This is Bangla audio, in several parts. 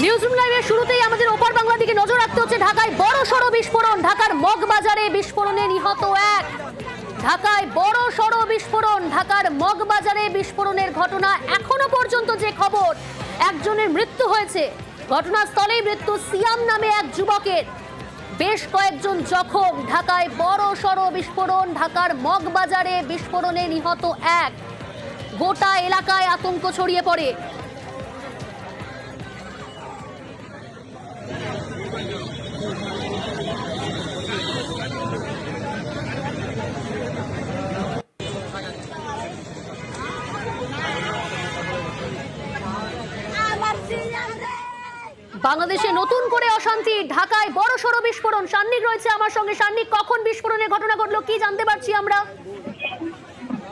নিউজরুম লাইভের শুরুতেই আমাদের ওপার বাংলা দিকে নজর রাখতে হচ্ছে। ঢাকায় বড় সড় বিস্ফোরণ, ঢাকার মগবাজারে বিস্ফোরণে নিহত এক। ঢাকায় বড় সড় বিস্ফোরণ, ঢাকার মগবাজারে বিস্ফোরণের ঘটনা। এখনো পর্যন্ত যে খবর, একজনের মৃত্যু হয়েছে, ঘটনাস্থলেই মৃত্যু সিয়াম নামে এক যুবকের, বেশ কয়েকজন জখম। ঢাকায় বড় সড় বিস্ফোরণ, ঢাকার মগবাজারে বিস্ফোরণে নিহত এক। গোটা এলাকায় আতঙ্ক ছড়িয়ে পড়ে। বাংলাদেশে নতুন করে অশান্তি, ঢাকায় বড় সড় বিস্ফোরণ। সান্নিক রয়েছে আমার সঙ্গে। সান্নিক, কখন বিস্ফোরণের ঘটনা ঘটলো, কি জানতে পারছি আমরা?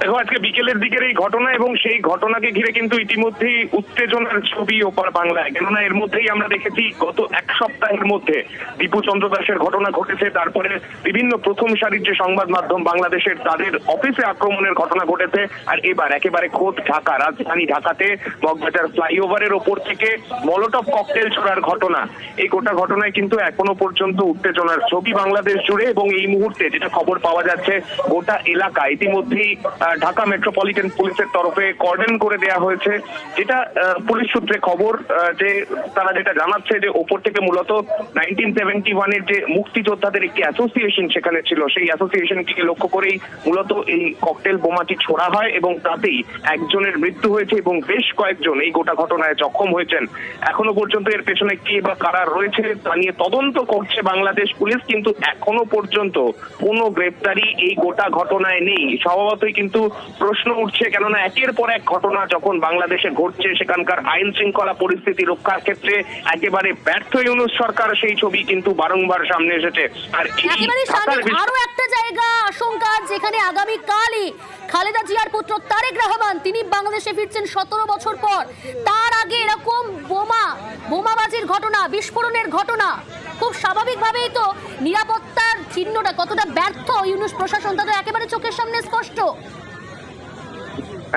দেখো, আজকে বিকেলের দিকের এই ঘটনা এবং সেই ঘটনাকে ঘিরে কিন্তু ইতিমধ্যেই উত্তেজনার ছবি ওপার বাংলায়। কেননা এর মধ্যেই আমরা দেখেছি গত এক সপ্তাহের মধ্যে দীপু চন্দ্র দাসের ঘটনা ঘটেছে, তারপরে বিভিন্ন প্রথম সারির যে সংবাদ মাধ্যম বাংলাদেশের তাদের অফিসে আক্রমণের ঘটনা ঘটেছে, আর এবার একেবারে খোদ ঢাকা, রাজধানী ঢাকাতে মগবাজার ফ্লাইওভারের ওপর থেকে মলোটভ ককটেল ছোড়ার ঘটনা। এই গোটা ঘটনায় কিন্তু এখনো পর্যন্ত উত্তেজনার ছবি বাংলাদেশ জুড়ে। এবং এই মুহূর্তে যেটা খবর পাওয়া যাচ্ছে, গোটা এলাকা ইতিমধ্যেই ঢাকা মেট্রোপলিটন পুলিশের তরফে কর্ডন করে দেওয়া হয়েছে। যেটা পুলিশ সূত্রে খবর, যে তারা যেটা জানাচ্ছে যে ওপর থেকে মূলত 1971-এর যে মুক্তিযোদ্ধাদের একটি অ্যাসোসিয়েশন সেখানে ছিল, সেই অ্যাসোসিয়েশনটিকে লক্ষ্য করেই মূলত এই ককটেল বোমাটি ছোড়া হয় এবং তাতেই একজনের মৃত্যু হয়েছে এবং বেশ কয়েকজন এই গোটা ঘটনায় জখম হয়েছেন। এখনো পর্যন্ত এর পেছনে কে বা কারা রয়েছে তা নিয়ে তদন্ত করছে বাংলাদেশ পুলিশ, কিন্তু এখনো পর্যন্ত কোনো গ্রেপ্তারি এই গোটা ঘটনায় নেই। স্বভাবতই কিন্তু প্রশ্ন উঠছে, কেননা একের পর এক ঘটনা যখন বাংলাদেশে ঘটছে, সেখানকার আইন শৃঙ্খলা পরিস্থিতি রক্ষার ক্ষেত্রে একেবারে ব্যর্থ ইউনূস সরকার, সেই ছবি কিন্তু বারংবার সামনে এসেছে। আর আরো একটা জায়গা আশঙ্কা, যেখানে আগামী কালই খালেদা জিয়ার পুত্র তারেক রহমান তিনি বাংলাদেশে ফিরছেন 17 বছর পর। তার আগে এরকম বোমাবাজির ঘটনা, বিস্ফোরণের ঘটনা, খুব স্বাভাবিকভাবেই তো নিরাপত্তার চিহ্নটা কতটা ব্যর্থ ইউনূস প্রশাসন তা তো একেবারে চোখের সামনে স্পষ্ট।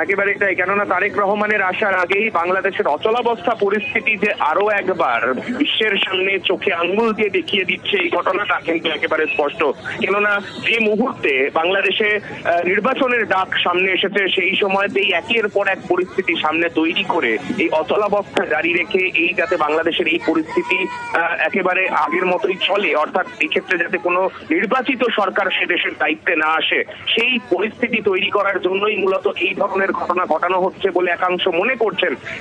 একেবারে তাই, কেননা তারেক রহমানের আসার আগেই বাংলাদেশের অচলাবস্থা পরিস্থিতি যে আরো একবার বিশ্বের সামনে চোখে আঙ্গুল দিয়ে দেখিয়ে দিচ্ছে, এই ঘটনাটা কিন্তু একেবারে স্পষ্ট। কেননা যে মুহূর্তে বাংলাদেশে নির্বাচনের ডাক সামনে এসেছে, সেই সময়তেই একের পর এক পরিস্থিতি সামনে তৈরি করে এই অচলাবস্থা জারি রেখে এই যাতে বাংলাদেশের এই পরিস্থিতি একেবারে আগের মতোই চলে, অর্থাৎ এই ক্ষেত্রে যাতে কোনো নির্বাচিত সরকার সে দেশের দায়িত্বে না আসে, সেই পরিস্থিতি তৈরি করার জন্যই মূলত এই ধরনের ঘটনা ঘটানো হচ্ছে বলে একাংশ মনে করছেন।